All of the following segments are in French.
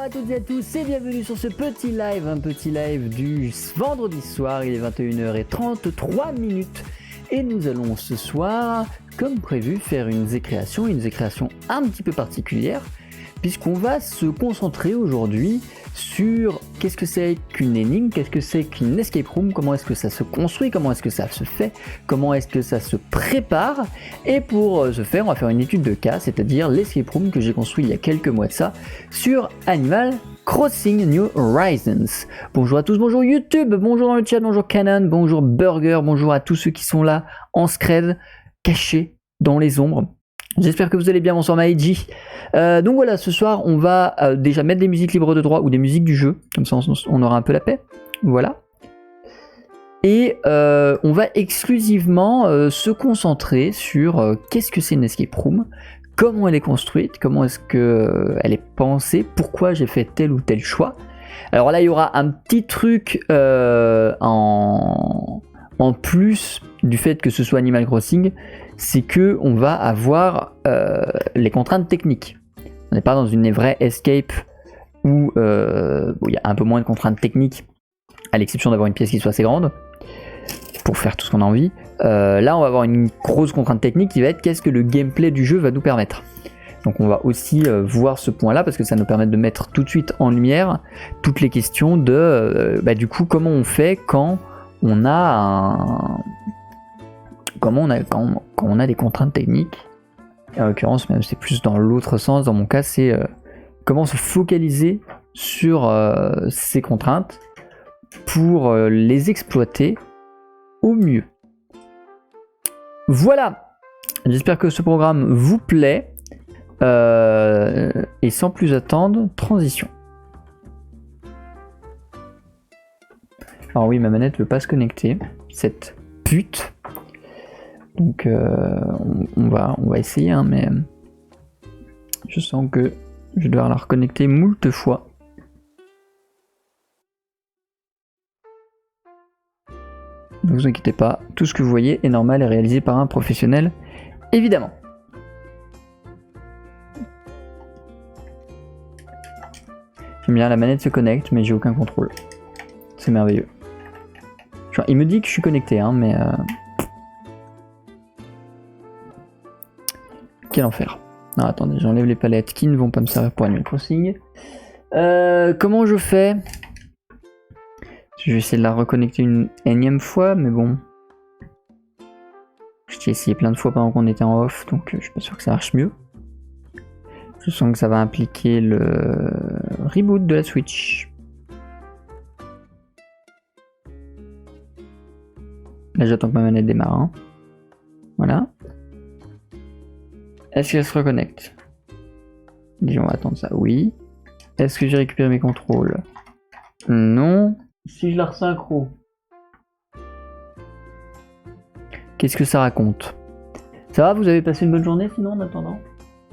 à toutes et à tous et bienvenue sur ce petit live, un petit live du vendredi soir, il est 21h33 et nous allons ce soir, comme prévu, faire une zécréation un petit peu particulière, puisqu'on va se concentrer aujourd'hui sur qu'est-ce que c'est qu'une énigme, qu'est-ce que c'est qu'une escape room, comment est-ce que ça se construit, comment est-ce que ça se fait, comment est-ce que ça se prépare. Et pour ce faire, on va faire une étude de cas, c'est-à-dire l'escape room que j'ai construit il y a quelques mois de ça sur Animal Crossing New Horizons. Bonjour à tous, bonjour YouTube, bonjour dans le chat, bonjour Canon, bonjour Burger, bonjour à tous ceux qui sont là en scred, cachés dans les ombres. J'espère que vous allez bien, bonsoir Maïji. Donc voilà, ce soir on va déjà mettre des musiques libres de droit ou des musiques du jeu, comme ça on aura un peu la paix, voilà. Et on va exclusivement se concentrer sur qu'est-ce que c'est une escape room, comment elle est construite, comment est-ce qu'elle est pensée, pourquoi j'ai fait tel ou tel choix. Alors là il y aura un petit truc en plus du fait que ce soit Animal Crossing, c'est que on va avoir les contraintes techniques. On n'est pas dans une vraie escape où il y a un peu moins de contraintes techniques, à l'exception d'avoir une pièce qui soit assez grande pour faire tout ce qu'on a envie. Là, on va avoir une grosse contrainte technique qui va être qu'est-ce que le gameplay du jeu va nous permettre. Donc on va aussi voir ce point-là parce que ça nous permet de mettre tout de suite en lumière toutes les questions de du coup comment on fait quand on a quand on a des contraintes techniques. En l'occurrence, même c'est plus dans l'autre sens. Dans mon cas, c'est comment se focaliser sur ces contraintes pour les exploiter au mieux. Voilà. J'espère que ce programme vous plaît. Et sans plus attendre, transition. Alors oui, ma manette ne veut pas se connecter. Cette pute. Donc on va essayer, hein, mais je sens que je vais devoir la reconnecter moult fois. Ne vous inquiétez pas, tout ce que vous voyez est normal et réalisé par un professionnel, évidemment. J'aime bien, la manette se connecte, mais j'ai aucun contrôle. C'est merveilleux. Genre, il me dit que je suis connecté, hein, mais... Quel enfer. Non, attendez, j'enlève les palettes qui ne vont pas me servir pour Animal Crossing. Comment je fais? Je vais essayer de la reconnecter une énième fois, mais bon. J'ai essayé plein de fois pendant qu'on était en off, donc je suis pas sûr que ça marche mieux. Je sens que ça va impliquer le reboot de la Switch. Là, j'attends que ma manette démarre. Hein. Voilà. Est-ce qu'elle se reconnecte? Disons, on va attendre ça. Oui. Est-ce que j'ai récupéré mes contrôles? Non. Si je la resynchro, qu'est-ce que ça raconte? Ça va, vous avez passé une bonne journée sinon en attendant?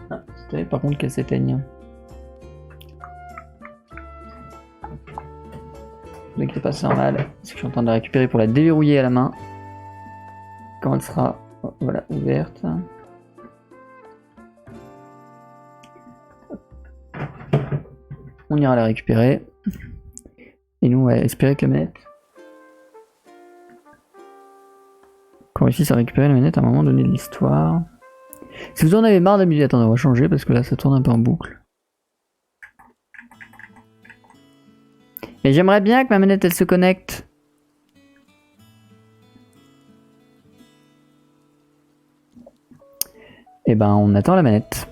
Ah, c'était par contre qu'elle s'éteigne. Ne vous inquiétez pas, c'est normal. C'est que je suis en train de la récupérer pour la déverrouiller à la main. Quand elle sera voilà, ouverte. On ira la récupérer. Et nous, on va espérer que la manette... qu'on réussisse à récupérer la manette à un moment donné de l'histoire. Si vous en avez marre d'habitude, attendez, on va changer parce que là, ça tourne un peu en boucle. Mais j'aimerais bien que ma manette, elle se connecte. Et ben, on attend la manette.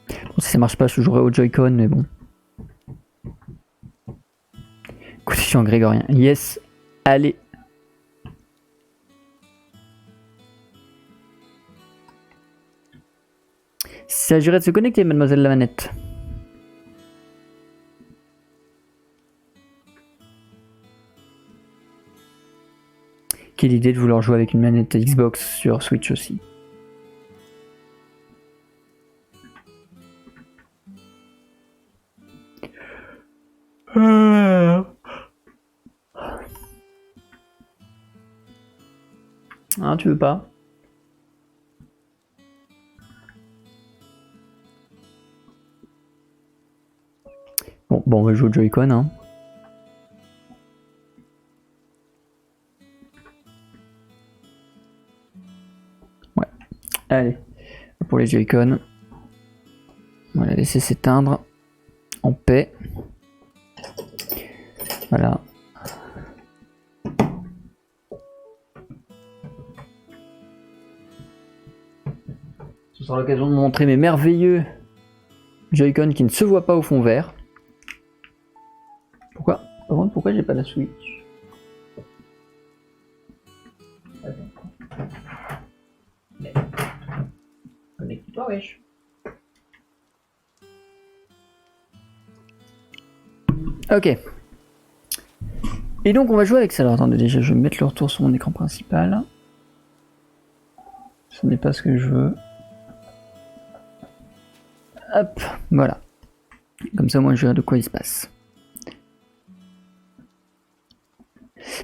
Bon, si ça marche pas, je jouerai au Joy-Con, mais bon. Constitution grégorien. Yes. Allez. Il s'agirait de se connecter, mademoiselle la manette. Quelle idée de vouloir jouer avec une manette Xbox sur Switch aussi. Ah, tu veux pas? bon, on va jouer au Joy-Con. Hein. Ouais. Allez, pour les Joy-Con. On va la laisser s'éteindre en paix. Voilà. Ce sera l'occasion de montrer mes merveilleux Joy-Con qui ne se voient pas au fond vert. Pourquoi? Par contre, pourquoi j'ai pas la Switch? Connecte-toi, wesh. Ok. Et donc on va jouer avec ça. Alors attendez, déjà je vais mettre le retour sur mon écran principal. Ce n'est pas ce que je veux. Hop, voilà. Comme ça moi je verrai de quoi il se passe.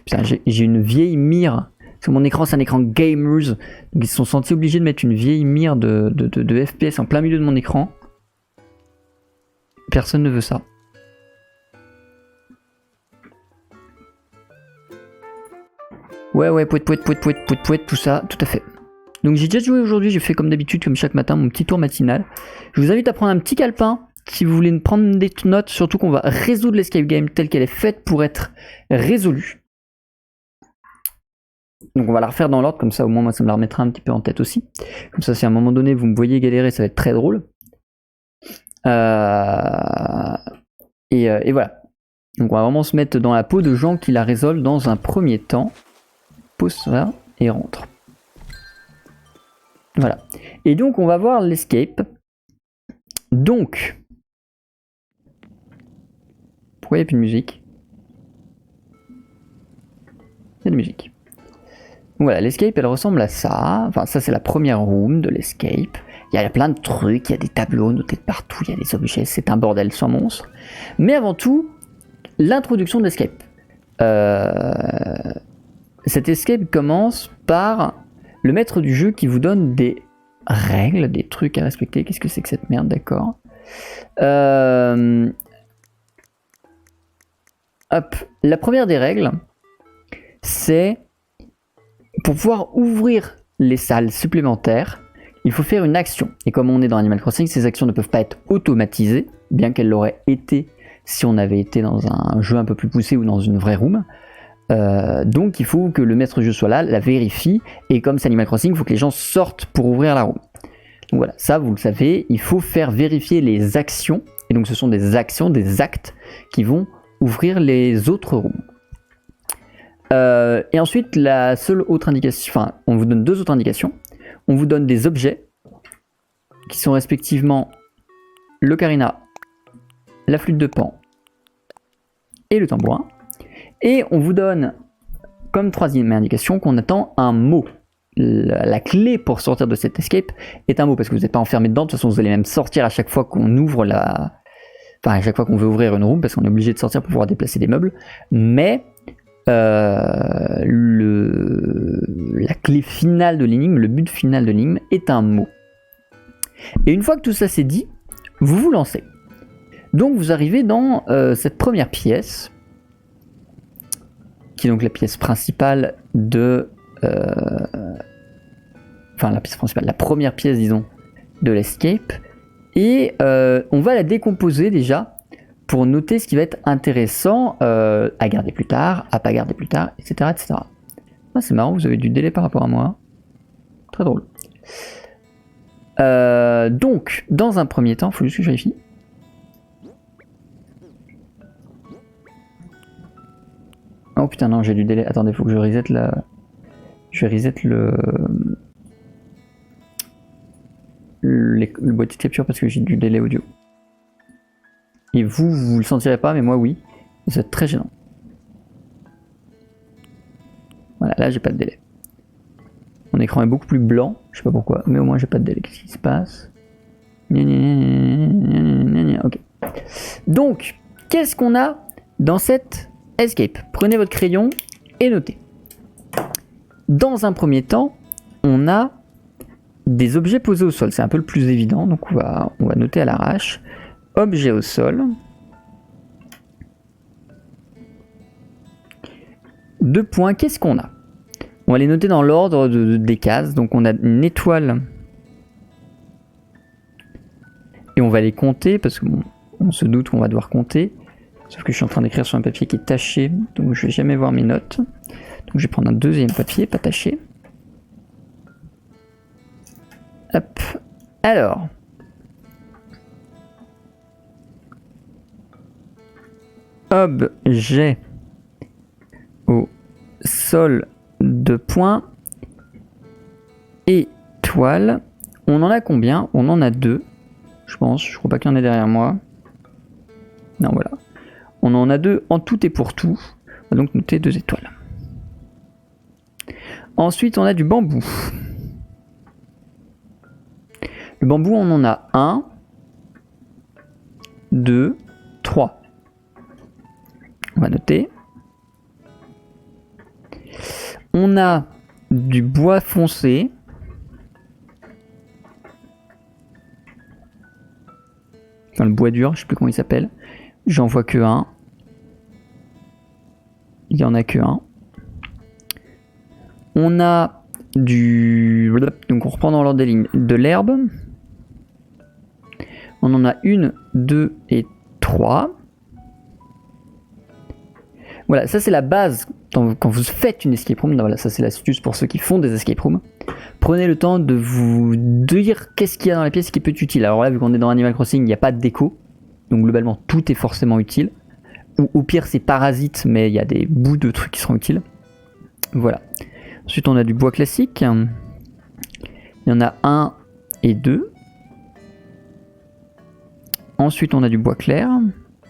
Putain, j'ai une vieille mire. Parce que mon écran c'est un écran gamers. Donc ils se sont sentis obligés de mettre une vieille mire de FPS en plein milieu de mon écran. Personne ne veut ça. Ouais, pouet, tout ça, tout à fait. Donc j'ai déjà joué aujourd'hui, j'ai fait comme d'habitude, comme chaque matin, mon petit tour matinal. Je vous invite à prendre un petit calepin, si vous voulez prendre des notes, surtout qu'on va résoudre l'escape game telle qu'elle est faite pour être résolue. Donc on va la refaire dans l'ordre, comme ça au moins moi ça me la remettra un petit peu en tête aussi. Comme ça si à un moment donné vous me voyez galérer, ça va être très drôle. Et voilà. Donc on va vraiment se mettre dans la peau de gens qui la résolvent dans un premier temps. Pose ça et rentre. Voilà. Et donc on va voir l'escape. Donc, pourquoi il n'y a plus de musique? Il y a de musique. Donc voilà, l'escape elle ressemble à ça. Enfin ça c'est la première room de l'escape. Il y a plein de trucs, il y a des tableaux notés de partout, il y a des objets, c'est un bordel sans monstre. Mais avant tout, l'introduction de l'escape. Cet escape commence par le maître du jeu qui vous donne des règles, des trucs à respecter. Qu'est-ce que c'est que cette merde, d'accord. Hop, la première des règles, c'est pour pouvoir ouvrir les salles supplémentaires, il faut faire une action. Et comme on est dans Animal Crossing, ces actions ne peuvent pas être automatisées, bien qu'elles l'auraient été si on avait été dans un jeu un peu plus poussé ou dans une vraie room. Donc il faut que le maître jeu soit là, la vérifie, et comme c'est Animal Crossing, il faut que les gens sortent pour ouvrir la room. Donc voilà, ça vous le savez, il faut faire vérifier les actions, et donc ce sont des actions, des actes qui vont ouvrir les autres rooms. Et ensuite, la seule autre indication, enfin on vous donne deux autres indications, on vous donne des objets qui sont respectivement l'ocarina, la flûte de Pan et le tambourin. Et on vous donne comme troisième indication qu'on attend un mot. La clé pour sortir de cette escape est un mot, parce que vous n'êtes pas enfermé dedans, de toute façon vous allez même sortir à chaque fois qu'on ouvre la... Enfin à chaque fois qu'on veut ouvrir une room, parce qu'on est obligé de sortir pour pouvoir déplacer des meubles. Mais la clé finale de l'énigme, le but final de l'énigme est un mot. Et une fois que tout ça c'est dit, vous vous lancez. Donc vous arrivez dans cette première pièce, qui est donc la pièce principale de... Enfin la pièce principale, la première pièce disons, de l'escape. Et on va la décomposer déjà, pour noter ce qui va être intéressant à garder plus tard, à pas garder plus tard, etc. etc. Ah, c'est marrant, vous avez du délai par rapport à moi. Très drôle. Donc, dans un premier temps, il faut juste que je vérifie. Oh putain, non, j'ai du délai. Attendez, il faut que je reset la... Je vais reset le boîtier de capture parce que j'ai du délai audio. Et vous le sentirez pas, mais moi oui. C'est très gênant. Voilà, là j'ai pas de délai. Mon écran est beaucoup plus blanc, je sais pas pourquoi, mais au moins j'ai pas de délai. Qu'est-ce qui se passe? Ok. Donc, qu'est-ce qu'on a dans cette escape? Prenez votre crayon et notez. Dans un premier temps, on a des objets posés au sol. C'est un peu le plus évident, donc on va noter à l'arrache. Objet au sol. 2 points, qu'est-ce qu'on a? On va les noter dans l'ordre des cases. Donc on a une étoile. Et on va les compter parce qu'on se doute qu'on va devoir compter. Sauf que je suis en train d'écrire sur un papier qui est taché. Donc je vais jamais voir mes notes. Donc je vais prendre un deuxième papier, pas taché. Hop. Alors. Objet au sol de points. Étoile. On en a combien? On en a 2. Je pense. Je crois pas qu'il y en ait derrière moi. Non, voilà. On en a 2 en tout et pour tout. On va donc noter 2 étoiles. Ensuite, on a du bambou. Le bambou, on en a 1, 2, 3. On va noter. On a du bois foncé. Enfin, le bois dur, je sais plus comment il s'appelle. J'en vois que 1. Il n'y en a que 1. On a du... Donc on reprend dans l'ordre des lignes. De l'herbe. On en a 1, 2 et 3. Voilà, ça c'est la base. Quand vous faites une escape room, voilà, ça c'est l'astuce pour ceux qui font des escape rooms. Prenez le temps de vous dire qu'est-ce qu'il y a dans la pièce qui peut être utile. Alors là, vu qu'on est dans Animal Crossing, il n'y a pas de déco. Donc globalement, tout est forcément utile. Ou au pire, c'est parasite, mais il y a des bouts de trucs qui seront utiles. Voilà. Ensuite, on a du bois classique. Il y en a 1 et 2. Ensuite, on a du bois clair.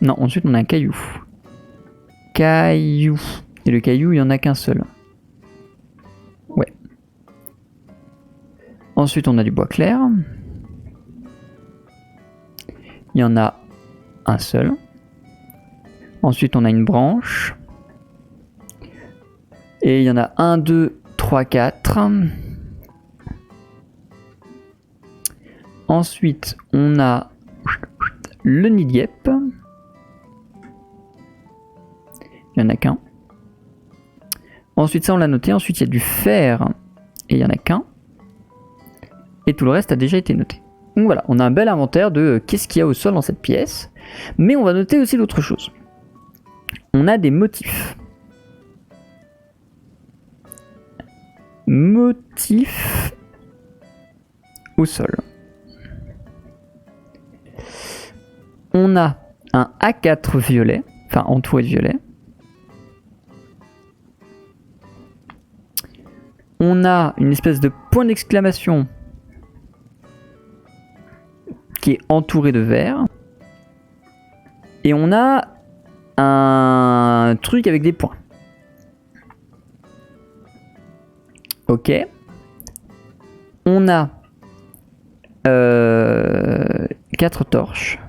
Non, ensuite, on a un caillou. Caillou. Et le caillou, il n'y en a qu'un seul. Ouais. Ensuite, on a du bois clair. Il y en a un seul. Ensuite, on a une branche. Et il y en a 1, 2, 3, 4. Ensuite, on a le nid de guêpe. Il n'y en a qu'un. Ensuite, ça, on l'a noté. Ensuite, il y a du fer. Et il n'y en a qu'un. Et tout le reste a déjà été noté. Donc voilà, on a un bel inventaire de qu'est-ce qu'il y a au sol dans cette pièce. Mais on va noter aussi d'autres choses. On a des motifs. Motifs au sol. On a un A4 violet, enfin entouré de violet. On a une espèce de point d'exclamation qui est entouré de vert. Et on a un truc avec des points. Ok. On a 4 torches.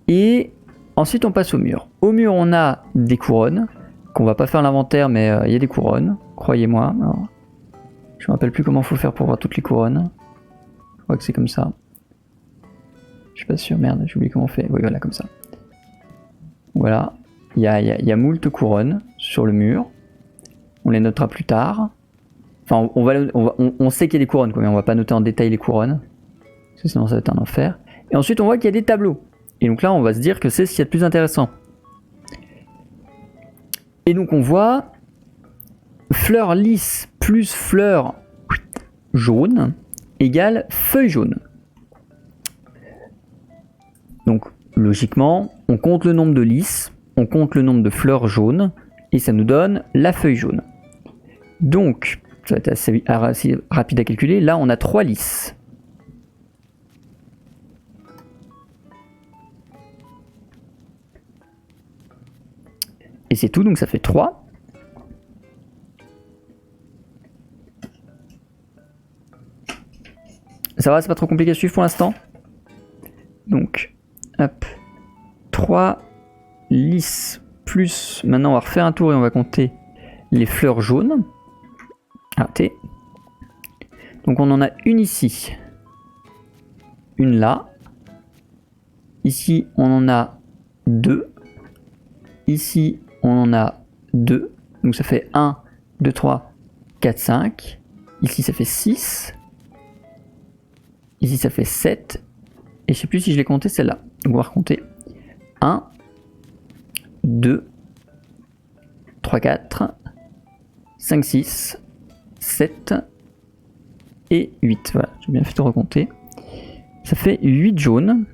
Et ensuite on passe au mur. Au mur on a des couronnes. Qu'on va pas faire l'inventaire, mais il y a des couronnes. Croyez-moi. Alors, je me rappelle plus comment faut faire pour voir toutes les couronnes. Je crois que c'est comme ça. Je suis pas sûr, merde, j'ai oublié comment on fait. Oui, voilà, comme ça. Voilà. Il y a moult couronnes sur le mur. On les notera plus tard. Enfin, on sait qu'il y a des couronnes, quoi, mais on va pas noter en détail les couronnes. Parce que sinon ça va être un enfer. Et ensuite on voit qu'il y a des tableaux. Et donc là on va se dire que c'est ce qu'il y a de plus intéressant. Et donc on voit fleur lisse plus fleur jaune égale feuille jaune. Donc logiquement on compte le nombre de lys, on compte le nombre de fleurs jaunes et ça nous donne la feuille jaune. Donc ça va être assez rapide à calculer. Là on a 3 lys. Et c'est tout, donc ça fait 3. Ça va, c'est pas trop compliqué à suivre pour l'instant. Donc, hop. 3 lys plus... Maintenant, on va refaire un tour et on va compter les fleurs jaunes. Ah, T. Donc, on en a une ici. Une là. Ici, on en a 2. Ici, on en a 2. Donc ça fait 1, 2, 3, 4, 5. Ici, ça fait 6. Ici, ça fait 7. Et je sais plus si je l'ai compté celle-là. Donc on va recompter. 1, 2, 3, 4, 5, 6, 7 et 8. Voilà, j'ai bien fait de recompter. Ça fait 8 jaunes.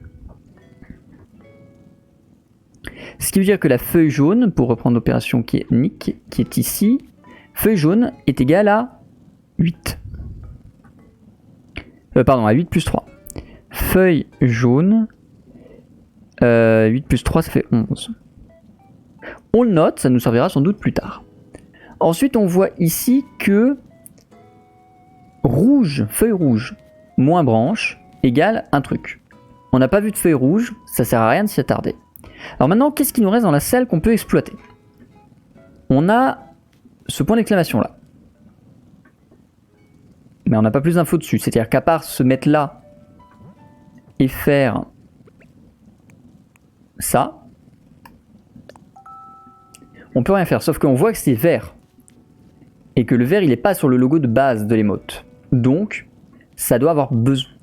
Ce qui veut dire que la feuille jaune, pour reprendre l'opération qui est Nick, qui est ici, feuille jaune est égale à 8. Pardon, à 8 plus 3. Feuille jaune, 8 plus 3, ça fait 11. On le note, ça nous servira sans doute plus tard. Ensuite, on voit ici que rouge, feuille rouge, moins branche, égale un truc. On n'a pas vu de feuille rouge, ça sert à rien de s'y attarder. Alors maintenant, qu'est-ce qui nous reste dans la salle qu'on peut exploiter? On a ce point d'exclamation là. Mais on n'a pas plus d'infos dessus. C'est-à-dire qu'à part se mettre là et faire ça, on peut rien faire. Sauf qu'on voit que c'est vert. Et que le vert, il n'est pas sur le logo de base de l'émote. Donc, ça doit avoir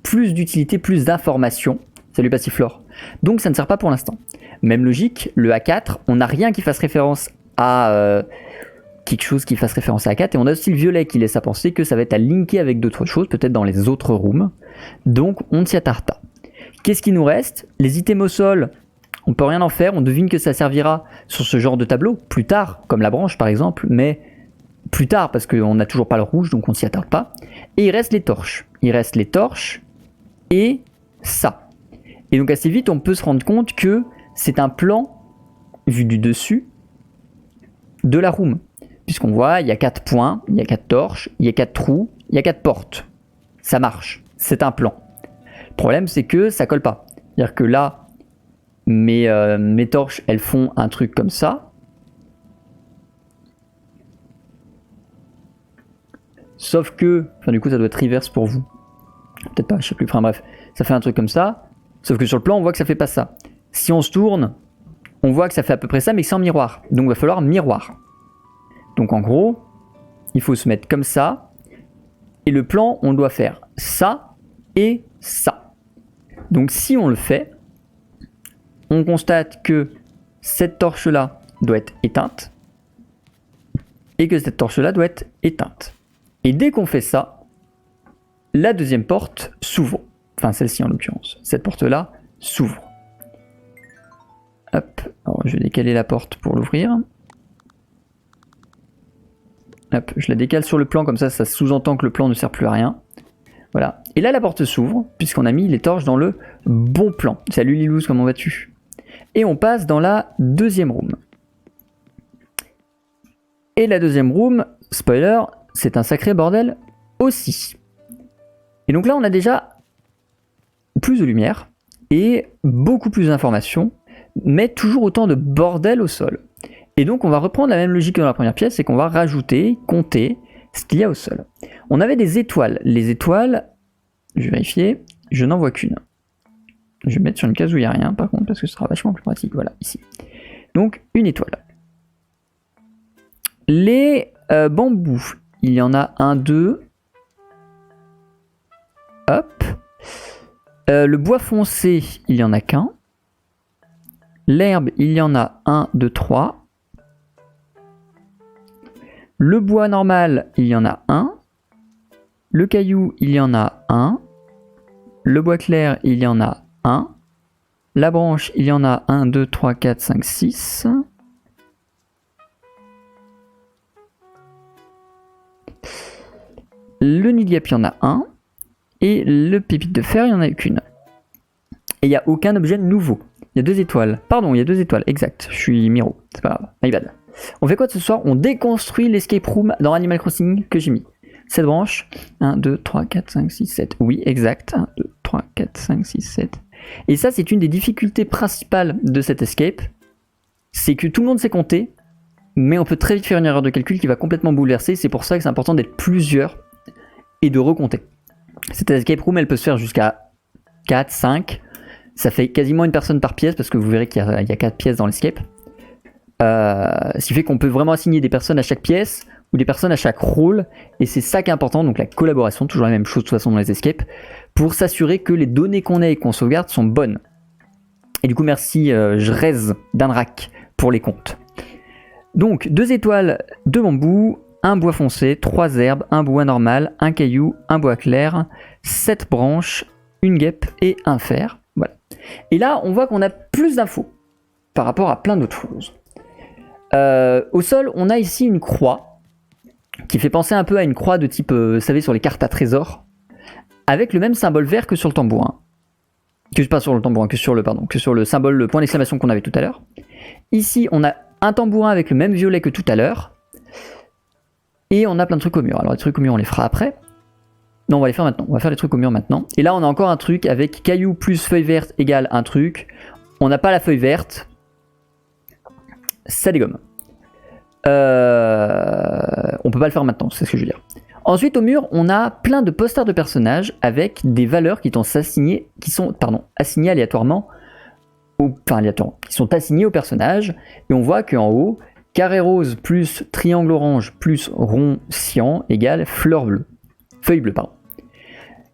plus d'utilité, plus d'informations. Salut Passiflore. Donc ça ne sert pas pour l'instant. Même logique, le A4, on n'a rien qui fasse référence à quelque chose qui fasse référence à A4. Et on a aussi le violet qui laisse à penser que ça va être à linker avec d'autres choses, peut-être dans les autres rooms. Donc on ne s'y attarde pas. Qu'est-ce qui nous reste? Les items au sol, on peut rien en faire. On devine que ça servira sur ce genre de tableau, plus tard, comme la branche par exemple, mais plus tard parce qu'on n'a toujours pas le rouge, donc on ne s'y attarde pas. Et il reste les torches. Il reste les torches et ça. Et donc assez vite, on peut se rendre compte que c'est un plan, vu du dessus, de la room. Puisqu'on voit, il y a 4 points, il y a 4 torches, il y a 4 trous, il y a 4 portes. Ça marche, c'est un plan. Le problème, c'est que ça colle pas. C'est-à-dire que là, mes torches, elles font un truc comme ça. Sauf que, enfin du coup, ça doit être reverse pour vous. Peut-être pas, je sais plus. Enfin bref, ça fait un truc comme ça. Sauf que sur le plan, on voit que ça fait pas ça. Si on se tourne, on voit que ça fait à peu près ça, mais sans miroir. Donc il va falloir miroir. Donc en gros, il faut se mettre comme ça. Et le plan, on doit faire ça et ça. Donc si on le fait, on constate que cette torche-là doit être éteinte. Et que cette torche-là doit être éteinte. Et dès qu'on fait ça, la deuxième porte s'ouvre. Enfin celle-ci en l'occurrence. Cette porte-là s'ouvre. Hop, alors je vais décaler la porte pour l'ouvrir. Hop, je la décale sur le plan, comme ça, ça sous-entend que le plan ne sert plus à rien. Voilà. Et là, la porte s'ouvre, puisqu'on a mis les torches dans le bon plan. Salut Lilouz, comment vas-tu? Et on passe dans la deuxième room. Et la deuxième room, spoiler, c'est un sacré bordel aussi. Et donc là, on a déjà plus de lumière et beaucoup plus d'informations, mais toujours autant de bordel au sol. Et donc on va reprendre la même logique que dans la première pièce, c'est qu'on va rajouter, compter ce qu'il y a au sol. On avait des étoiles. Les étoiles, je vais vérifier, je n'en vois qu'une. Je vais mettre sur une case où il n'y a rien par contre, parce que ce sera vachement plus pratique. Voilà, ici. Donc une étoile. Les bambous, il y en a un, deux. Hop. Le bois foncé, il n'y en a qu'un. L'herbe, il y en a 1, 2, 3. Le bois normal, il y en a 1. Le caillou, il y en a 1. Le bois clair, il y en a 1. La branche, il y en a 1, 2, 3, 4, 5, 6. Le nid de guêpe, il y en a 1. Et le pépite de fer, il n'y en a qu'une. Et il n'y a aucun objet nouveau. Il y a 2 étoiles. Pardon, il y a 2 étoiles, exact. Je suis Miro, c'est pas grave. My bad. On fait quoi ce soir? On déconstruit l'escape room dans Animal Crossing que j'ai mis. Cette branche. 1, 2, 3, 4, 5, 6, 7. Oui, exact. 1, 2, 3, 4, 5, 6, 7. Et ça, c'est une des difficultés principales de cet escape. C'est que tout le monde sait compter, mais on peut très vite faire une erreur de calcul qui va complètement bouleverser. C'est pour ça que c'est important d'être plusieurs et de recompter. Cette escape room, elle peut se faire jusqu'à 4, 5. Ça fait quasiment une personne par pièce parce que vous verrez qu'il y a 4 pièces dans l'escape. Ce qui fait qu'on peut vraiment assigner des personnes à chaque pièce ou des personnes à chaque rôle. Et c'est ça qui est important, donc la collaboration, toujours la même chose de toute façon dans les escapes, pour s'assurer que les données qu'on a et qu'on sauvegarde sont bonnes. Et du coup, merci Jrez d'Anrak pour les comptes. Donc, 2 étoiles de bambou, un bois foncé, 3 herbes, un bois normal, un caillou, un bois clair, 7 branches, une guêpe et un fer. Voilà. Et là, on voit qu'on a plus d'infos par rapport à plein d'autres choses. Au sol, on a ici une croix qui fait penser un peu à une croix de type, vous savez, sur les cartes à trésor, avec le même symbole vert que sur le tambourin. Pas sur le tambourin, que sur le symbole, le point d'exclamation qu'on avait tout à l'heure. Ici, on a un tambourin avec le même violet que tout à l'heure. Et on a plein de trucs au mur. Alors les trucs au mur, on les fera après. Non, on va les faire maintenant. On va faire les trucs au mur maintenant. Et là, on a encore un truc avec caillou plus feuille verte égale un truc. On n'a pas la feuille verte. Ça dégomme. On peut pas le faire maintenant, c'est ce que je veux dire. Ensuite, au mur, on a plein de posters de personnages avec des valeurs qui sont assignées aléatoirement, qui sont assignées aux personnages. Et on voit qu'en haut, carré rose plus triangle orange plus rond cyan égale feuille bleue.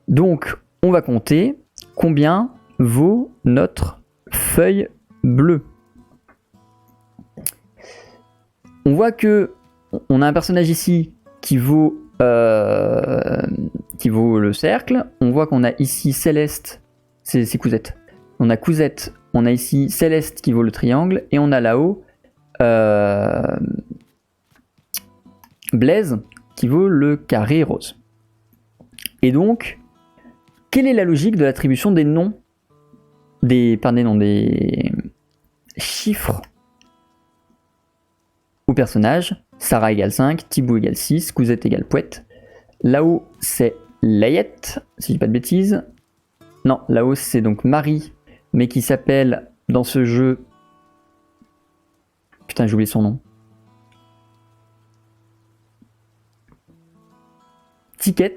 Donc, on va compter combien vaut notre feuille bleue. On voit que on a un personnage ici qui vaut le cercle. On voit qu'on a ici Céleste, c'est Cousette. On a Cousette, on a ici Céleste qui vaut le triangle, et on a là-haut Blaise qui vaut le carré rose. Et donc, quelle est la logique de l'attribution des noms, des chiffres au personnage? Sarah égale 5, Thibaut égale 6, Cousette égale Pouette. Là-haut, c'est Layette, si je dis pas de bêtises. Non, là-haut, c'est donc Marie, mais qui s'appelle dans ce jeu... Putain, j'ai oublié son nom. Ticket.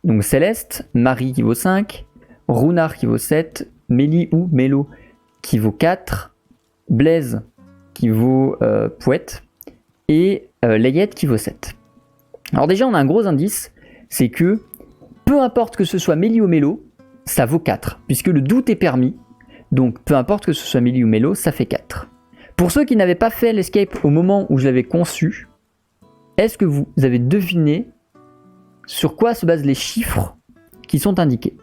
Donc Céleste, Marie qui vaut 5, Runard qui vaut 7, Mélie ou Mélo qui vaut 4, Blaise qui vaut Pouette, et Layette qui vaut 7. Alors déjà, on a un gros indice, c'est que peu importe que ce soit Mélie ou Mélo, ça vaut 4, puisque le doute est permis, donc peu importe que ce soit Mélie ou Mélo, ça fait 4. Pour ceux qui n'avaient pas fait l'escape au moment où je l'avais conçu, est-ce que vous avez deviné sur quoi se basent les chiffres qui sont indiqués?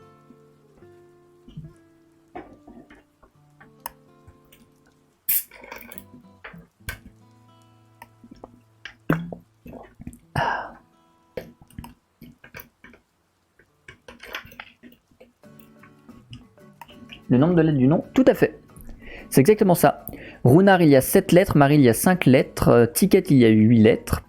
Le nombre de lettres du nom, tout à fait. C'est exactement ça. Runard, il y a 7 lettres, Marie, il y a 5 lettres, Ticket, il y a 8 lettres,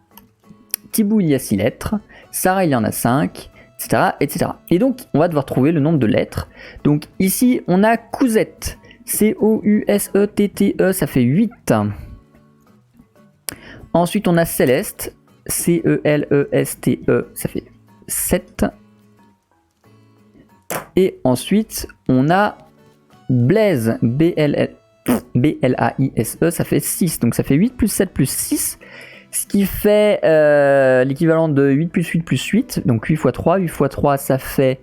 Thibaut, il y a 6 lettres, Sarah, il y en a 5, etc., etc. Et donc, on va devoir trouver le nombre de lettres. Donc ici, on a Cousette, C-O-U-S-E-T-T-E, ça fait 8. Ensuite, on a Céleste, C-E-L-E-S-T-E, ça fait 7. Et ensuite, on a Blaise, B-L-A-I-S-E, ça fait 6. Donc ça fait 8 plus 7 plus 6, ce qui fait l'équivalent de 8 plus 8 plus 8. Donc 8 x 3, 8 x 3, ça fait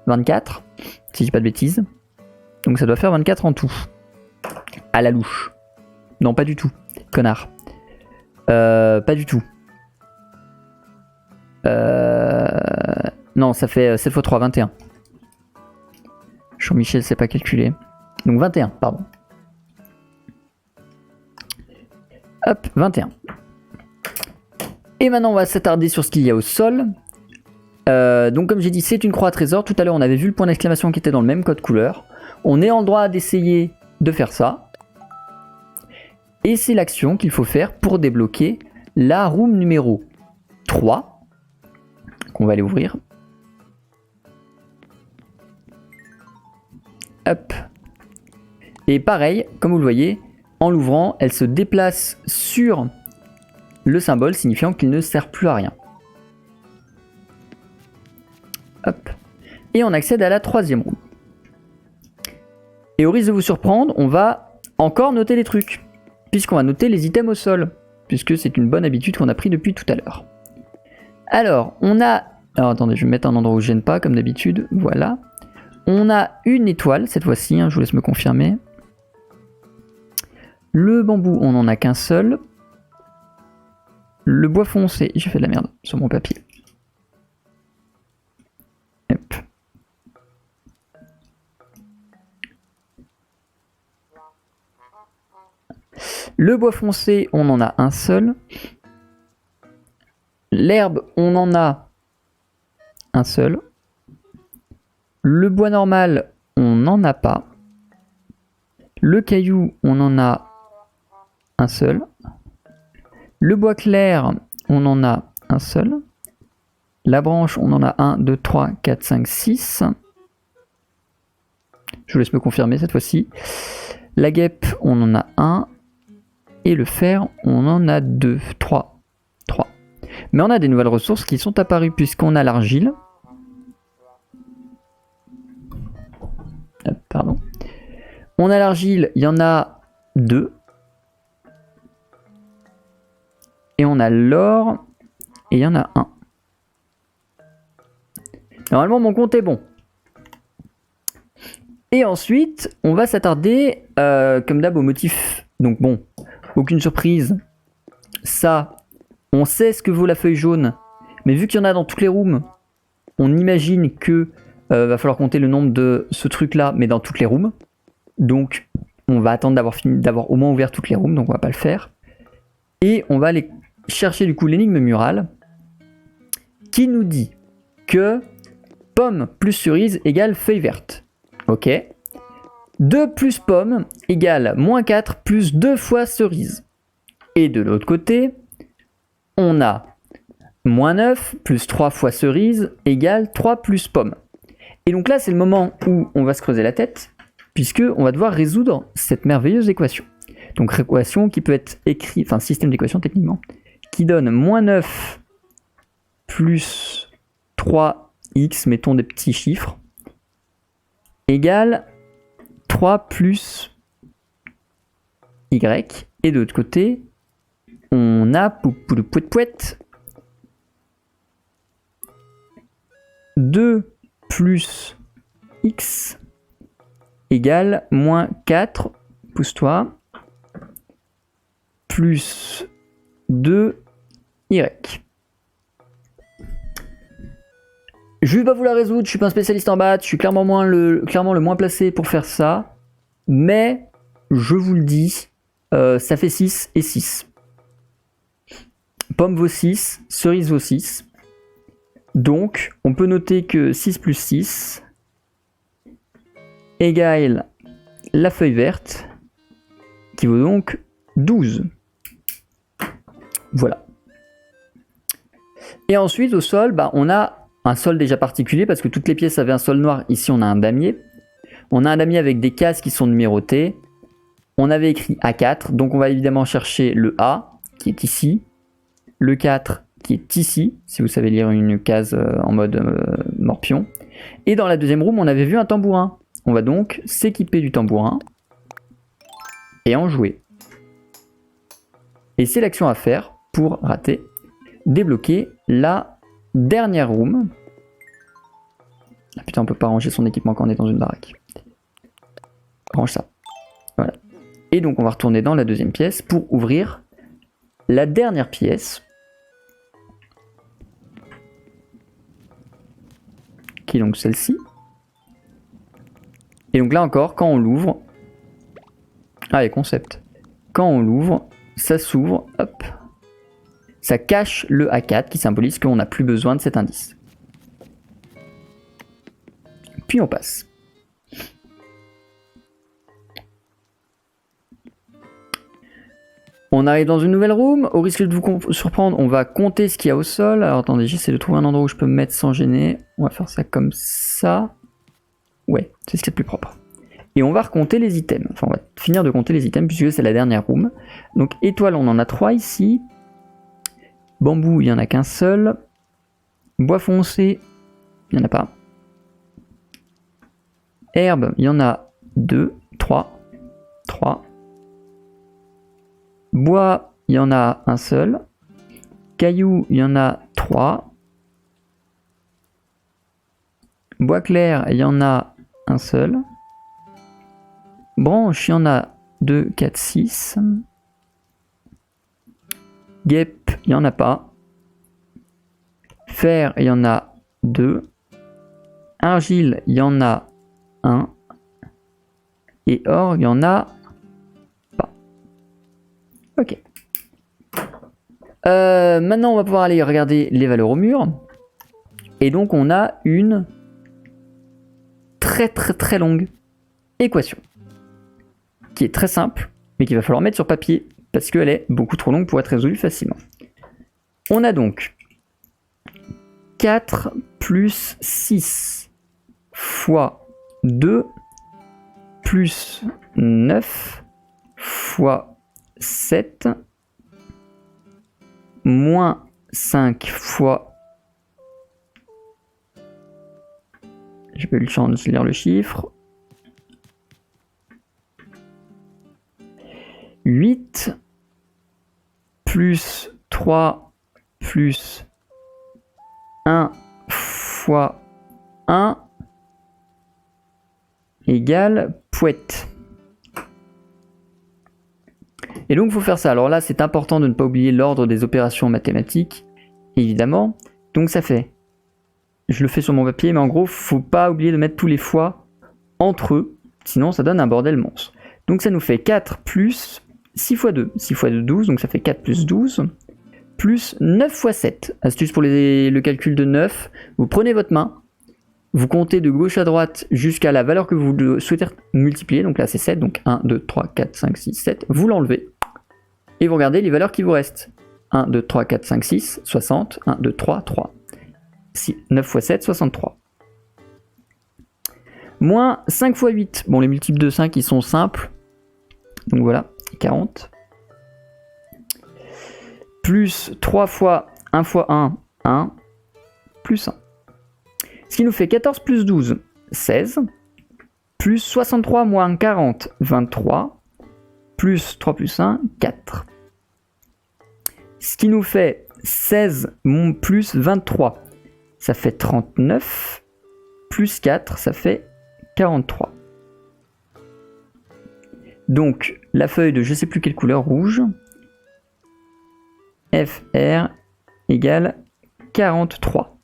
24, si je dis pas de bêtises. Donc ça doit faire 24 en tout. À la louche. Non, pas du tout, connard. Pas du tout. Non, ça fait 7 x 3, 21. Jean-Michel sait pas calculer. Donc 21, pardon. Hop, 21. Et maintenant, on va s'attarder sur ce qu'il y a au sol. Donc comme j'ai dit, c'est une croix à trésor. Tout à l'heure, on avait vu le point d'exclamation qui était dans le même code couleur. On est en droit d'essayer de faire ça. Et c'est l'action qu'il faut faire pour débloquer la room numéro 3. Qu'on va aller ouvrir. Hop. Et pareil, comme vous le voyez, en l'ouvrant, elle se déplace sur le symbole, signifiant qu'il ne sert plus à rien. Hop. Et on accède à la troisième roue. Et au risque de vous surprendre, on va encore noter les trucs. Puisqu'on va noter les items au sol. Puisque c'est une bonne habitude qu'on a pris depuis tout à l'heure. Alors, on a... Alors attendez, je vais mettre un endroit où je gêne pas, comme d'habitude. Voilà. On a une étoile, cette fois-ci, hein, je vous laisse me confirmer. Le bambou, on n'en a qu'un seul. Le bois foncé, j'ai fait de la merde sur mon papier. Hop. Le bois foncé, on en a un seul. L'herbe, on en a un seul. Le bois normal, on n'en a pas. Le caillou, on en a un seul. Le bois clair, on en a un seul. La branche, on en a 1, 2, 3, 4, 5, 6. Je vous laisse me confirmer cette fois-ci. La guêpe, on en a 1. Et le fer, on en a 2, 3. 3. Mais on a des nouvelles ressources qui sont apparues puisqu'on a l'argile. Pardon. On a l'argile, il y en a 2. Et on a l'or, et il y en a 1. Normalement, mon compte est bon. Et ensuite, on va s'attarder, comme d'hab, au motif. Donc bon, aucune surprise. Ça, on sait ce que vaut la feuille jaune. Mais vu qu'il y en a dans toutes les rooms, on imagine que va falloir compter le nombre de ce truc-là, mais dans toutes les rooms. Donc, on va attendre d'avoir au moins ouvert toutes les rooms, donc on va pas le faire. Et on va aller chercher du coup l'énigme murale, qui nous dit que pomme plus cerise égale feuille verte. Ok. 2 plus pomme égale moins 4 plus 2 fois cerise. Et de l'autre côté, on a moins 9 plus 3 fois cerise égale 3 plus pomme. Et donc là, c'est le moment où on va se creuser la tête, puisque on va devoir résoudre cette merveilleuse équation. Donc équation qui peut être écrite, enfin système d'équation techniquement, qui donne moins 9 plus 3x, mettons des petits chiffres, égale 3 plus y. Et de l'autre côté, on a 2 plus x égale moins 4, pousse-toi, plus 2y. Je vais pas vous la résoudre, je suis pas un spécialiste en maths, je suis clairement le moins placé pour faire ça, mais je vous le dis, ça fait 6 et 6. Pomme vaut 6, cerise vaut 6. Donc, on peut noter que 6 plus 6 égale la feuille verte, qui vaut donc 12. Voilà. Et ensuite, au sol, bah, on a un sol déjà particulier, parce que toutes les pièces avaient un sol noir. Ici, on a un damier. On a un damier avec des cases qui sont numérotées. On avait écrit A4, donc on va évidemment chercher le A, qui est ici. Le 4, qui est ici, si vous savez lire une case en mode morpion. Et dans la deuxième room, on avait vu un tambourin. On va donc s'équiper du tambourin et en jouer. Et c'est l'action à faire pour rater, débloquer la dernière room. Ah putain, on peut pas ranger son équipement quand on est dans une baraque. Range ça. Voilà. Et donc on va retourner dans la deuxième pièce pour ouvrir la dernière pièce, qui est donc celle-ci. Et donc là encore, quand on l'ouvre, ah, les concepts. Quand on l'ouvre, ça s'ouvre, hop. Ça cache le A4 qui symbolise qu'on n'a plus besoin de cet indice. Puis on passe. On arrive dans une nouvelle room. Au risque de vous surprendre, on va compter ce qu'il y a au sol. Alors attendez, j'essaie de trouver un endroit où je peux me mettre sans gêner. On va faire ça comme ça. Ouais, c'est ce qui est le plus propre. Et on va recompter les items. Enfin, on va finir de compter les items puisque c'est la dernière room. Donc étoile, on en a 3 ici. Bambou, il n'y en a qu'un seul. Bois foncé, il n'y en a pas. Herbe, il y en a 2. 3. 3. Bois, il y en a un seul. Caillou, il y en a 3. Bois clair, il y en a un seul. Branche, il y en a 2, 4, 6. Guêpe, il n'y en a pas. Fer, il y en a 2. Argile, il y en a 1. Et or, il y en a pas. Ok. Maintenant, on va pouvoir aller regarder les valeurs au mur. Et donc, on a une très longue équation qui est très simple, mais qu'il va falloir mettre sur papier parce qu'elle est beaucoup trop longue pour être résolue facilement. On a donc 4 plus 6 fois 2 plus 9 fois 7 moins 5 fois... J'ai pas eu le temps de lire le chiffre. 8 plus 3 plus 1 fois 1 égale pouette. Et donc il faut faire ça. Alors là c'est important de ne pas oublier l'ordre des opérations mathématiques, évidemment. Donc ça fait, je le fais sur mon papier, mais en gros faut pas oublier de mettre tous les fois entre eux, sinon ça donne un bordel monstre. Donc ça nous fait 4 plus 6 fois 2, 6 fois 2, 12, donc ça fait 4 plus 12, plus 9 fois 7. Astuce pour le calcul de 9, vous prenez votre main, vous comptez de gauche à droite jusqu'à la valeur que vous souhaitez multiplier, donc là c'est 7, donc 1, 2, 3, 4, 5, 6, 7, vous l'enlevez, et vous regardez les valeurs qui vous restent. 1, 2, 3, 4, 5, 6, 60, 1, 2, 3, 3. 9 fois 7, 63. Moins 5 fois 8. Bon, les multiples de 5, ils sont simples. Donc voilà, 40. Plus 3 fois 1 fois 1, 1. Plus 1. Ce qui nous fait 14 plus 12, 16. Plus 63 moins 40, 23. Plus 3 plus 1, 4. Ce qui nous fait 16 plus 23. Ça fait 39, plus 4, ça fait 43. Donc, la feuille de je sais plus quelle couleur, rouge, FR égale 43.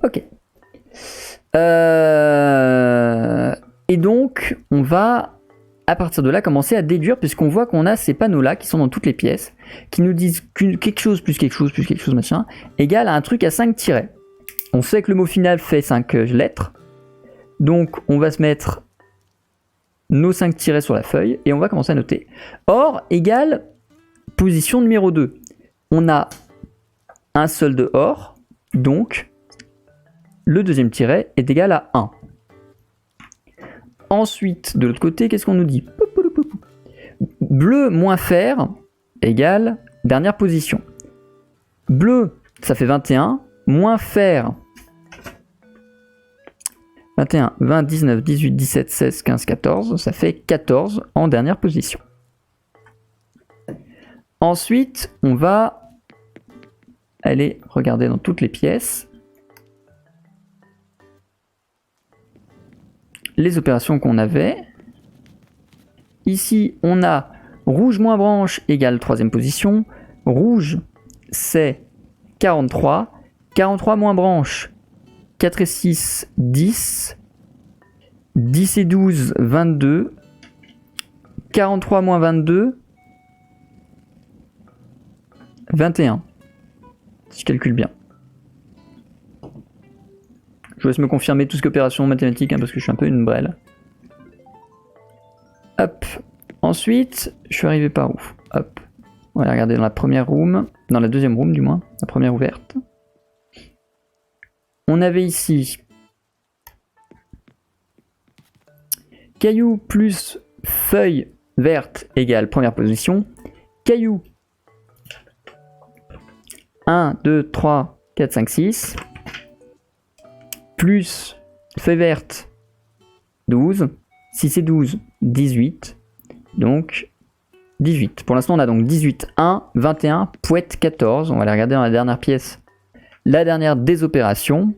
Ok. Et donc, on va, à partir de là, commencer à déduire, puisqu'on voit qu'on a ces panneaux-là qui sont dans toutes les pièces, qui nous disent quelque chose plus quelque chose plus quelque chose machin, égale à un truc à 5 tirets. On sait que le mot final fait 5 lettres, donc on va se mettre nos 5 tirets sur la feuille, et on va commencer à noter. Or égale position numéro 2. On a un seul de or, donc le deuxième tiret est égal à 1. Ensuite, de l'autre côté, qu'est-ce qu'on nous dit? Bleu moins fer égale dernière position. Bleu, ça fait 21, moins fer. 21, 20, 19, 18, 17, 16, 15, 14, ça fait 14 en dernière position. Ensuite, on va aller regarder dans toutes les pièces les opérations qu'on avait. Ici, on a rouge moins branche égale troisième position. Rouge, c'est 43. 43 moins branche, 4 et 6, 10. 10 et 12, 22. 43 moins 22, 21. Si je calcule bien. Je vous laisse me confirmer tout ce qu'opération mathématique, parce que je suis un peu une brêle. Hop. Ensuite, je suis arrivé par où? Hop. On va aller regarder dans la première room, dans la deuxième room du moins, la première ouverte. On avait ici caillou plus feuille verte égale première position. Caillou 1, 2, 3, 4, 5, 6. Plus feuille verte 12. Si c'est 12, 18. Donc 18. Pour l'instant, on a donc 18, 1, 21, pouette 14. On va aller regarder dans la dernière pièce. La dernière des opérations.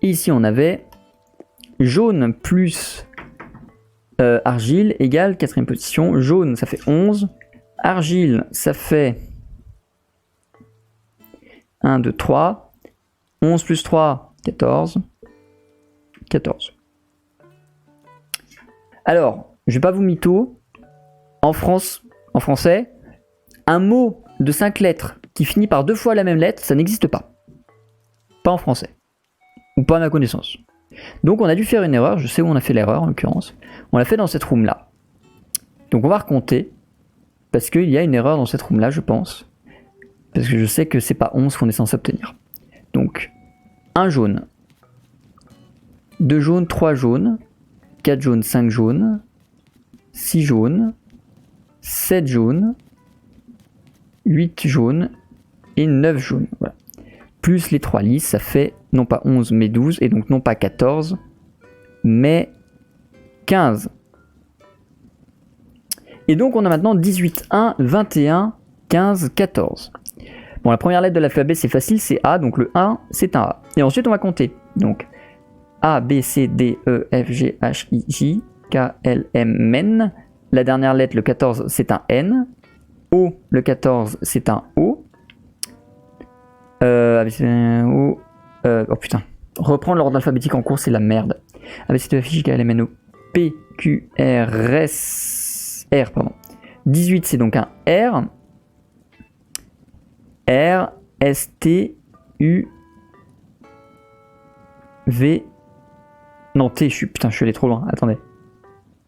Ici, on avait jaune plus argile égale 4ème position. Jaune, ça fait 11. Argile, ça fait 1, 2, 3. 11 plus 3, 14. 14. Alors, je vais pas vous mytho. En français, un mot de 5 lettres qui finit par 2 fois la même lettre, ça n'existe pas. Pas en français. Ou pas à ma connaissance. Donc on a dû faire une erreur, je sais où on a fait l'erreur en l'occurrence. On l'a fait dans cette room là. Donc on va recompter, parce qu'il y a une erreur dans cette room là, je pense. Parce que je sais que c'est pas 11 qu'on est censé obtenir. Donc, 1 jaune, 2 jaunes, 3 jaunes, 4 jaunes, 5 jaunes, 6 jaunes, 7 jaunes, 8 jaunes et 9 jaunes. Voilà. Plus les 3 lisses, ça fait non pas 11 mais 12, et donc non pas 14, mais 15. Et donc on a maintenant 18, 1, 21, 15, 14. Bon, la première lettre de l'alphabet c'est facile, c'est A, donc le 1 c'est un A. Et ensuite on va compter. Donc A, B, C, D, E, F, G, H, I, J, K, L, M, N. La dernière lettre, le 14, c'est un N. O, le 14, c'est un O. O. Oh putain. Reprendre l'ordre alphabétique en cours, c'est la merde. A, B, C, D, F, G, K, L, M, N, O, P, Q, R, S. R, pardon. 18, c'est donc un R. R, S, T, U, V. Non, T, je suis allé trop loin. Attendez.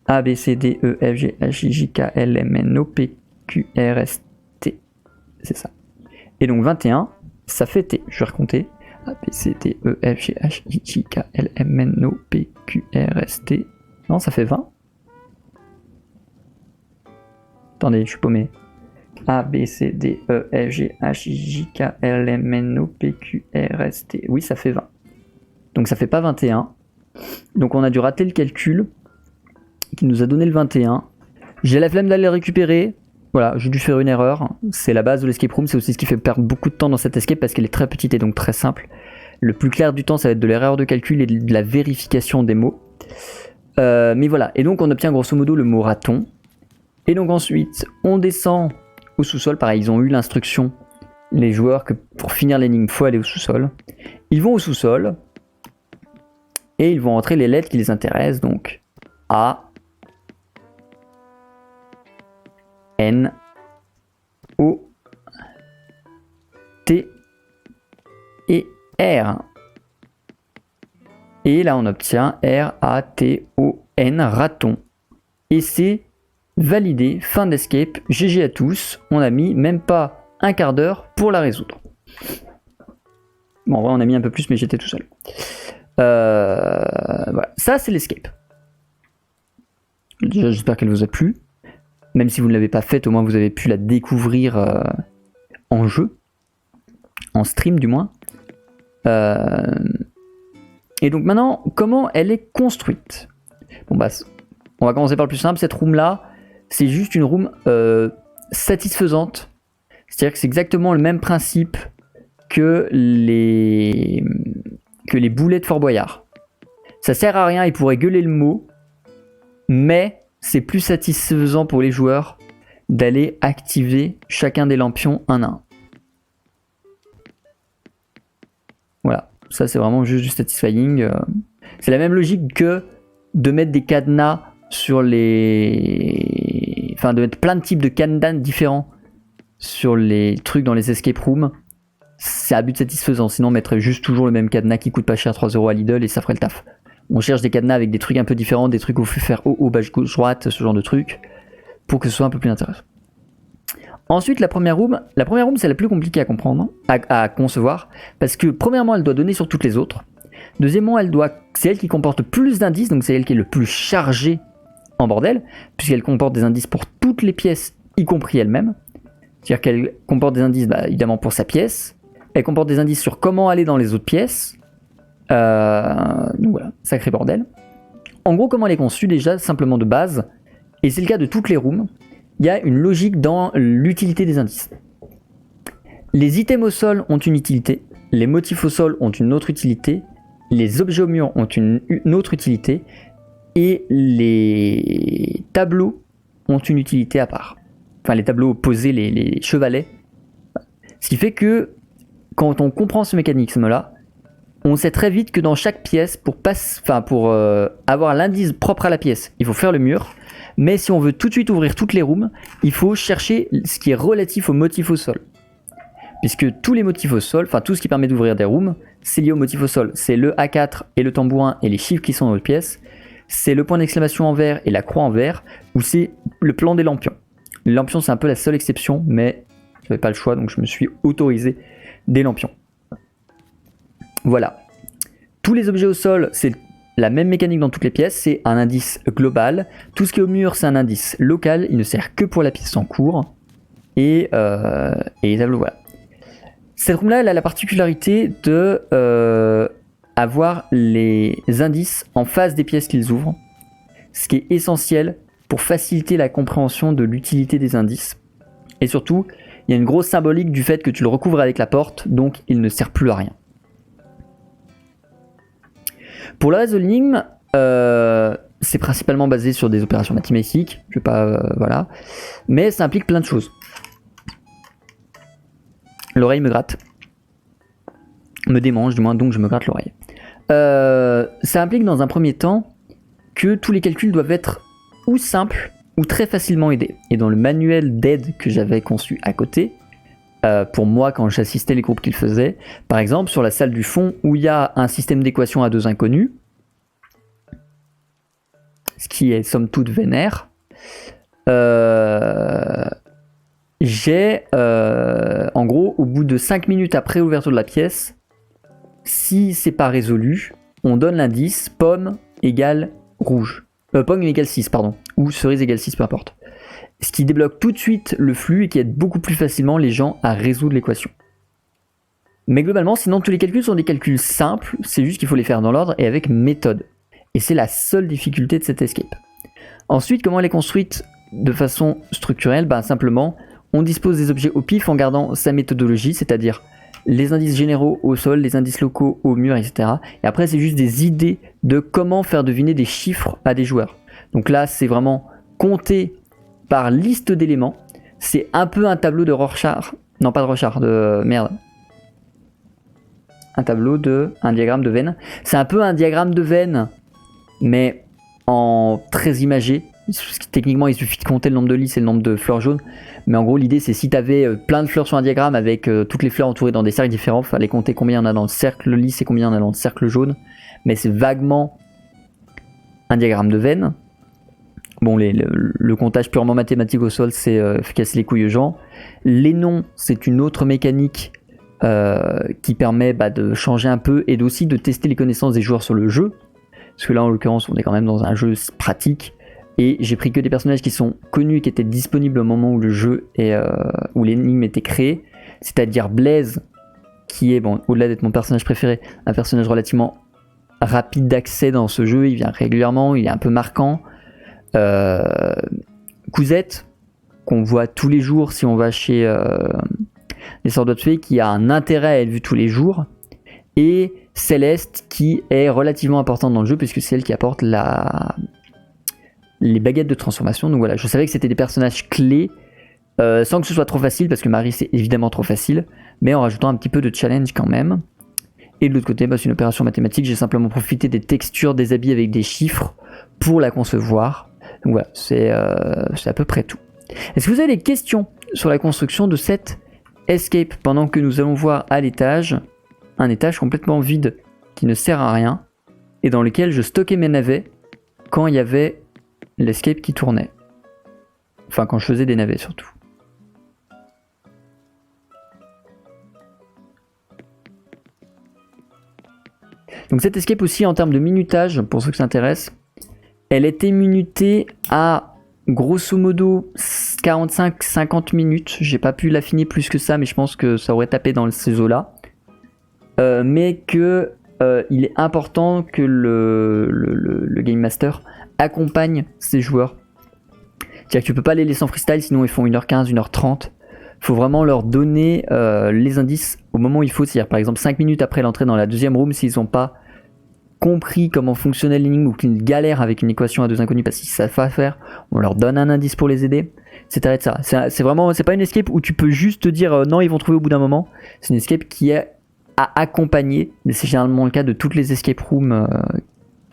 A, B, C, D, E, F, G, H, I, J, K, L, M, N, O, P, Q, R, S, T. C'est ça. Et donc 21, ça fait T. Je vais recompter. A, B, C, D, E, F, G, H, I, J, K, L, M, N, O, P, Q, R, S, T. Non, ça fait 20. Attendez, je suis paumé. A, B, C, D, E, F, G, H, I, J, K, L, M, N, O, P, Q, R, S, T. Oui, ça fait 20. Donc ça fait pas 21. Donc on a dû rater le calcul qui nous a donné le 21. J'ai la flemme d'aller le récupérer. Voilà, j'ai dû faire une erreur. C'est la base de l'escape room. C'est aussi ce qui fait perdre beaucoup de temps dans cette escape parce qu'elle est très petite et donc très simple. Le plus clair du temps, ça va être de l'erreur de calcul et de la vérification des mots. Mais voilà. Et donc on obtient grosso modo le mot raton. Et donc ensuite, on descend au sous-sol. Pareil, ils ont eu l'instruction, les joueurs, que pour finir l'énigme, il faut aller au sous-sol. Ils vont au sous-sol. Et ils vont entrer les lettres qui les intéressent. Donc A, N, O, T et R. Et là on obtient R, A, T, O, N, raton. Et c'est validé, fin d'escape, GG à tous. On a mis même pas un quart d'heure pour la résoudre. Bon, en vrai on a mis un peu plus mais j'étais tout seul. Voilà. Ça c'est l'escape. J'espère qu'elle vous a plu. Même si vous ne l'avez pas faite, au moins vous avez pu la découvrir en jeu, en stream du moins. Et donc maintenant, comment elle est construite? Bon bah, on va commencer par le plus simple. Cette room là, c'est juste une room satisfaisante. C'est-à-dire que c'est exactement le même principe que les boulets de Fort Boyard. Ça sert à rien, ils pourraient gueuler le mot, mais c'est plus satisfaisant pour les joueurs d'aller activer chacun des lampions un à un. Voilà, ça c'est vraiment juste du satisfying. C'est la même logique que de mettre des cadenas sur les... Enfin, de mettre plein de types de cadenas différents sur les trucs dans les escape rooms. C'est à but satisfaisant, sinon mettre juste toujours le même cadenas qui coûte pas cher, 3 € à Lidl, et ça ferait le taf. On cherche des cadenas avec des trucs un peu différents, des trucs où il faut faire haut, bas, gauche, droite, ce genre de trucs, pour que ce soit un peu plus intéressant. Ensuite, la première room, c'est la plus compliquée à comprendre, à concevoir, parce que premièrement, elle doit donner sur toutes les autres. Deuxièmement, c'est elle qui comporte plus d'indices, donc c'est elle qui est le plus chargée en bordel, puisqu'elle comporte des indices pour toutes les pièces, y compris elle-même. C'est-à-dire qu'elle comporte des indices évidemment pour sa pièce, elle comporte des indices sur comment aller dans les autres pièces. Donc voilà, sacré bordel. En gros, comment elle est conçue déjà, simplement de base, et c'est le cas de toutes les rooms, il y a une logique dans l'utilité des indices. Les items au sol ont une utilité, les motifs au sol ont une autre utilité, les objets au mur ont une autre utilité, et les tableaux ont une utilité à part. Enfin, les tableaux opposés, les chevalets. Ce qui fait que, quand on comprend ce mécanisme-là, on sait très vite que dans chaque pièce, pour avoir l'indice propre à la pièce, il faut faire le mur. Mais si on veut tout de suite ouvrir toutes les rooms, il faut chercher ce qui est relatif aux motifs au sol. Puisque tous les motifs au sol, enfin tout ce qui permet d'ouvrir des rooms, c'est lié aux motifs au sol. C'est le A4 et le tambourin et les chiffres qui sont dans notre pièce. C'est le point d'exclamation en vert et la croix en vert, ou c'est le plan des lampions. Les lampions, c'est un peu la seule exception, mais je n'avais pas le choix, donc je me suis autorisé des lampions. Voilà. Tous les objets au sol, c'est la même mécanique dans toutes les pièces, c'est un indice global. Tout ce qui est au mur, c'est un indice local, il ne sert que pour la pièce en cours. Et les tableaux, voilà. Cette room-là, elle a la particularité de avoir les indices en face des pièces qu'ils ouvrent, ce qui est essentiel pour faciliter la compréhension de l'utilité des indices. Et surtout, il y a une grosse symbolique du fait que tu le recouvres avec la porte, donc il ne sert plus à rien. Pour le reste de l'énigme, c'est principalement basé sur des opérations mathématiques, je vais pas, voilà, mais ça implique plein de choses. L'oreille me gratte, me démange du moins, donc je me gratte l'oreille. Ça implique dans un premier temps que tous les calculs doivent être ou simples ou très facilement aidés. Et dans le manuel d'aide que j'avais conçu à côté, pour moi quand j'assistais les groupes qu'ils faisaient, par exemple sur la salle du fond où il y a un système d'équations à deux inconnus, ce qui est somme toute vénère, j'ai en gros au bout de 5 minutes après l'ouverture de la pièce, si c'est pas résolu, on donne l'indice pomme égale rouge. Pomme égale 6, pardon, ou cerise égale 6, peu importe. Ce qui débloque tout de suite le flux et qui aide beaucoup plus facilement les gens à résoudre l'équation. Mais globalement, sinon tous les calculs sont des calculs simples, c'est juste qu'il faut les faire dans l'ordre et avec méthode. Et c'est la seule difficulté de cette escape. Ensuite, comment elle est construite de façon structurelle ? Simplement, on dispose des objets au pif en gardant sa méthodologie, c'est-à-dire les indices généraux au sol, les indices locaux au mur, etc. Et après, c'est juste des idées de comment faire deviner des chiffres à des joueurs. Donc là, c'est vraiment compter par liste d'éléments. C'est un peu un tableau de Rorschach. Non, pas de Rorschach, de... Merde. Un diagramme de veine. C'est un peu un diagramme de veine, mais en très imagé. Techniquement, il suffit de compter le nombre de lys et le nombre de fleurs jaunes. Mais en gros, l'idée, c'est si tu avais plein de fleurs sur un diagramme avec toutes les fleurs entourées dans des cercles différents, il fallait compter combien il y en a dans le cercle lys et combien il y en a dans le cercle jaune. Mais c'est vaguement un diagramme de veine. Bon, le comptage purement mathématique au sol, c'est fait casser les couilles aux gens. Les noms, c'est une autre mécanique qui permet de changer un peu et aussi de tester les connaissances des joueurs sur le jeu. Parce que là, en l'occurrence, on est quand même dans un jeu pratique. Et j'ai pris que des personnages qui sont connus, qui étaient disponibles au moment où le jeu où l'énigme était créée. C'est-à-dire Blaise, qui est, bon, au-delà d'être mon personnage préféré, un personnage relativement rapide d'accès dans ce jeu. Il vient régulièrement, il est un peu marquant. Cousette, qu'on voit tous les jours si on va chez les Sortes de Fées, qui a un intérêt à être vu tous les jours. Et Céleste, qui est relativement importante dans le jeu, puisque c'est elle qui apporte les baguettes de transformation. Donc voilà, je savais que c'était des personnages clés, sans que ce soit trop facile, parce que Marie c'est évidemment trop facile, mais en rajoutant un petit peu de challenge quand même. Et de l'autre côté, c'est une opération mathématique, j'ai simplement profité des textures des habits avec des chiffres pour la concevoir. Donc voilà, c'est à peu près tout. Est-ce que vous avez des questions sur la construction de cette escape, pendant que nous allons voir à l'étage, un étage complètement vide qui ne sert à rien, et dans lequel je stockais mes navets quand il y avait l'escape qui tournait. Enfin, quand je faisais des navets surtout. Donc cette escape aussi, en termes de minutage, pour ceux qui s'intéressent, elle était minutée à grosso modo 45-50 minutes. J'ai pas pu l'affiner plus que ça, mais je pense que ça aurait tapé dans ces eaux-là. Mais que il est important que le Game Master accompagne ses joueurs. C'est-à-dire que tu peux pas les laisser en freestyle, sinon ils font 1h15, 1h30. Il faut vraiment leur donner les indices au moment où il faut. C'est-à-dire par exemple 5 minutes après l'entrée dans la deuxième room, s'ils n'ont pas compris comment fonctionnait l'énigme ou qu'ils galèrent avec une équation à deux inconnus parce qu'ils savent pas faire, on leur donne un indice pour les aider. C'est ça. C'est vraiment, c'est pas une escape où tu peux juste te dire non, ils vont trouver au bout d'un moment. C'est une escape qui est à accompagner, mais c'est généralement le cas de toutes les escape rooms,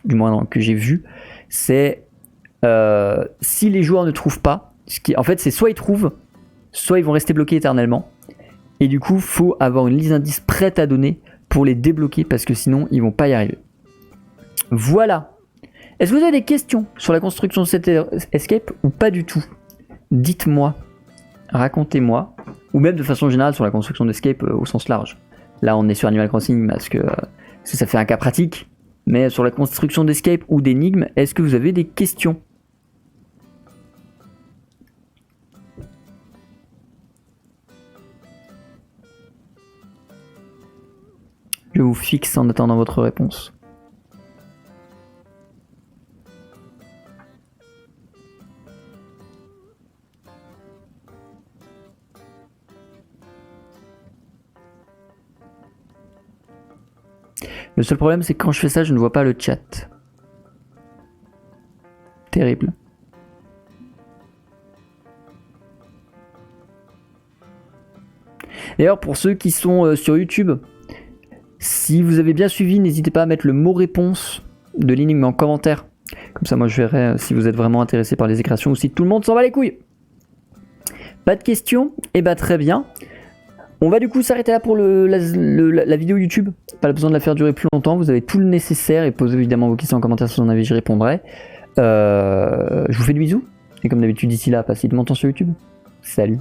du moins que j'ai vu. C'est si les joueurs ne trouvent pas, en fait c'est soit ils trouvent, soit ils vont rester bloqués éternellement. Et du coup, faut avoir une liste d'indices prête à donner pour les débloquer parce que sinon ils vont pas y arriver. Voilà. Est-ce que vous avez des questions sur la construction de cette escape ou pas du tout? Dites-moi, racontez-moi, ou même de façon générale sur la construction d'escape au sens large. Là, on est sur Animal Crossing parce que ça fait un cas pratique, mais sur la construction d'escape ou d'énigmes, est-ce que vous avez des questions? Je vous fixe en attendant votre réponse. Le seul problème, c'est que quand je fais ça, je ne vois pas le chat. Terrible. D'ailleurs, pour ceux qui sont sur YouTube, si vous avez bien suivi, n'hésitez pas à mettre le mot réponse de l'énigme en commentaire. Comme ça, moi, je verrai si vous êtes vraiment intéressé par les équations ou si tout le monde s'en bat les couilles. Pas de questions? Eh bah, très bien. On va du coup s'arrêter là pour la vidéo YouTube. Pas besoin de la faire durer plus longtemps. Vous avez tout le nécessaire et posez évidemment vos questions en commentaire si vous en avez, j'y répondrai. Je vous fais des bisous. Et comme d'habitude, d'ici là, passez de mon temps sur YouTube. Salut.